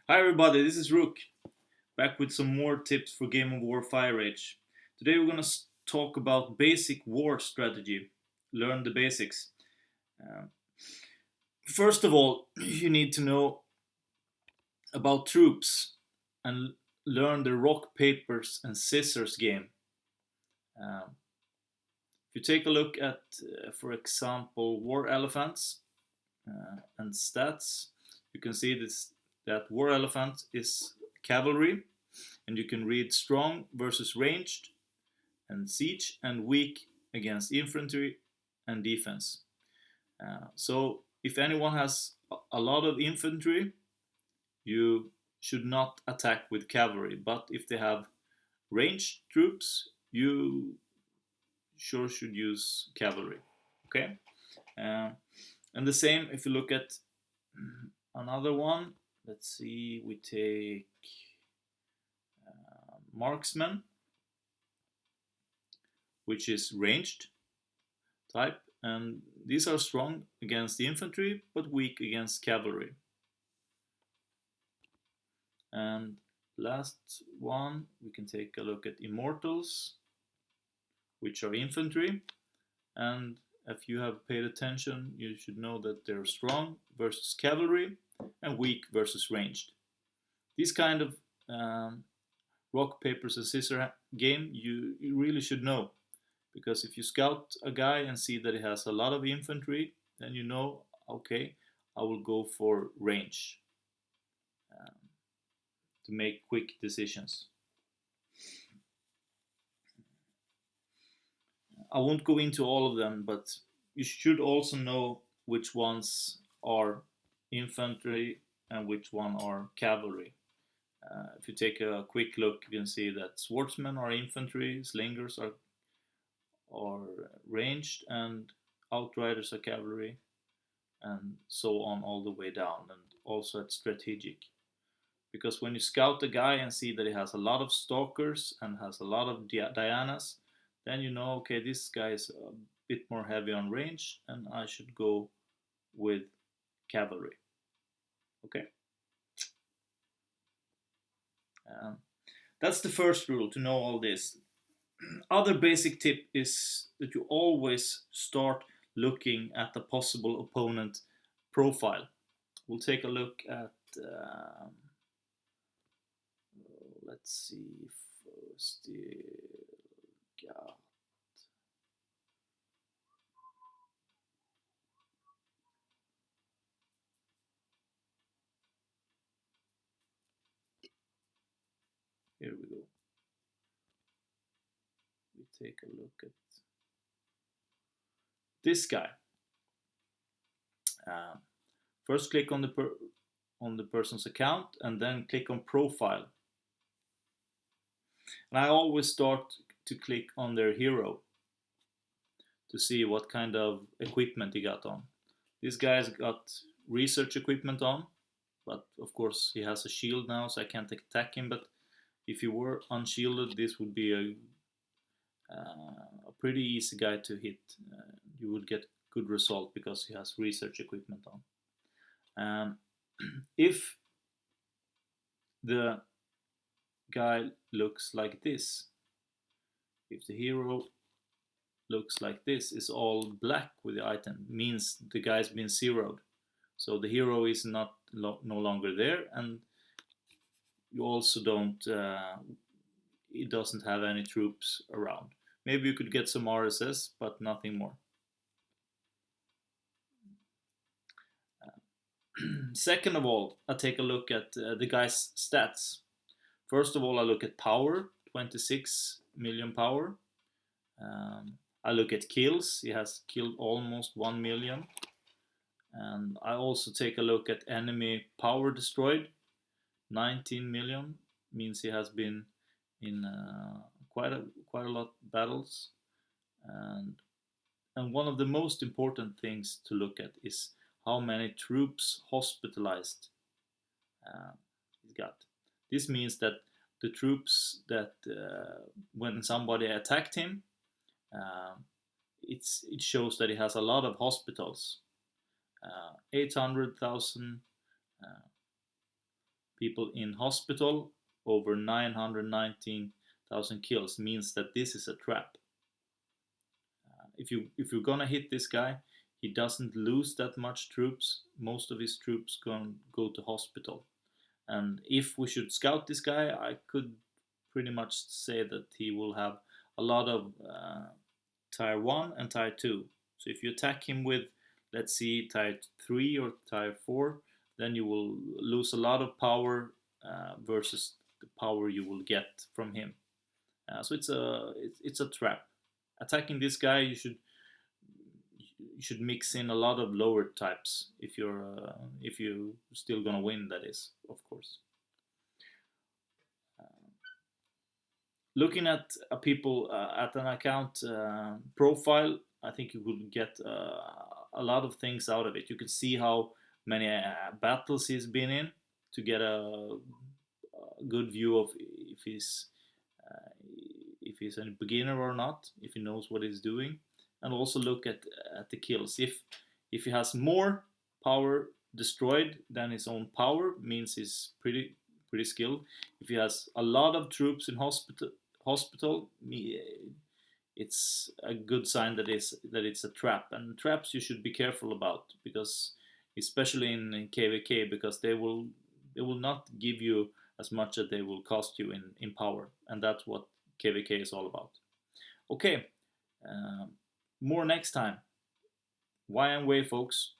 Hi everybody, this is Rook, back with some more tips for Game of War Fire Age. Today we're gonna talk about basic war strategy. Learn the basics. Uh, First of all, you need to know about troops and learn the rock, papers, and scissors game. Um, if you take a look at, for example, war elephants and stats, you can see this that war elephant is cavalry, and you can read strong versus ranged, and siege, and weak against infantry and defense. So if anyone has a lot of infantry, you should not attack with cavalry. But if they have ranged troops, you sure should use cavalry. Okay, uh, and the same if you look at another one. Let's see, we take marksman, which is ranged type, and these are strong against the infantry but weak against cavalry. And last one, we can take a look at immortals, which are infantry, and if you have paid attention, you should know that they're strong versus cavalry and weak versus ranged. These kind of rock, papers, and scissors game you really should know, because if you scout a guy and see that he has a lot of infantry, then you know, okay, I will go for range um, to make quick decisions. I won't go into all of them, but you should also know which ones are infantry and which one are cavalry. If you take a quick look, you can see that swordsmen are infantry, slingers are ranged, and outriders are cavalry, and so on all the way down, and also at strategic. Because when you scout a guy and see that he has a lot of stalkers and has a lot of Dianas, then you know, okay, this guy is a bit more heavy on range, and I should go with cavalry. Okay, um, that's the first rule, to know all this. Other basic tip is that you always start looking at the possible opponent profile. We'll take a look at. Let's see. First, got here we go. We take a look at this guy. Um, First, click on the person's account, and then click on profile. And I always start to click on their hero to see what kind of equipment he got on. This guy's got research equipment on, but of course he has a shield now, so I can't attack him. But if he were unshielded, this would be a pretty easy guy to hit. You would get good result because he has research equipment on. If the guy looks like this, if the hero looks like this, is all black with the item, means the guy's been zeroed. So the hero is not no longer there, and you also don't. It doesn't have any troops around. Maybe you could get some RSS, but nothing more. Second of all, I take a look at the guy's stats. First of all, I look at power, 26 million power. I look at kills. He has killed almost 1 million. And I also take a look at enemy power destroyed. 19 million means he has been in quite a lot of battles. And one of the most important things to look at is how many troops hospitalized he's got. This means that the troops that when somebody attacked him, uh, it shows that he has a lot of hospitals. 800,000 people in hospital, over 919,000 kills, means that this is a trap. If you're gonna hit this guy, he doesn't lose that much troops. Most of his troops gonna go to hospital. And if we should scout this guy, I could pretty much say that he will have a lot of tier 1 and tier 2. So if you attack him with, let's see, tier 3 or tier 4, then you will lose a lot of power versus the power you will get from him. So it's a trap. Attacking this guy, you should mix in a lot of lower types if you're still gonna win. That is, of course. Looking at a people at an account profile, I think you could get a lot of things out of it. You can see how many battles he's been in to get a good view of uh, if he's a beginner or not, if he knows what he's doing, and also look at the kills. If he has more power destroyed than his own power, means he's pretty skilled. If he has a lot of troops in hospital, it's a good sign that it's a trap. And traps you should be careful about, because especially in KVK, because they will not give you as much as they will cost you in power, and that's what KVK is all about. Okay, more next time. Why and way, folks.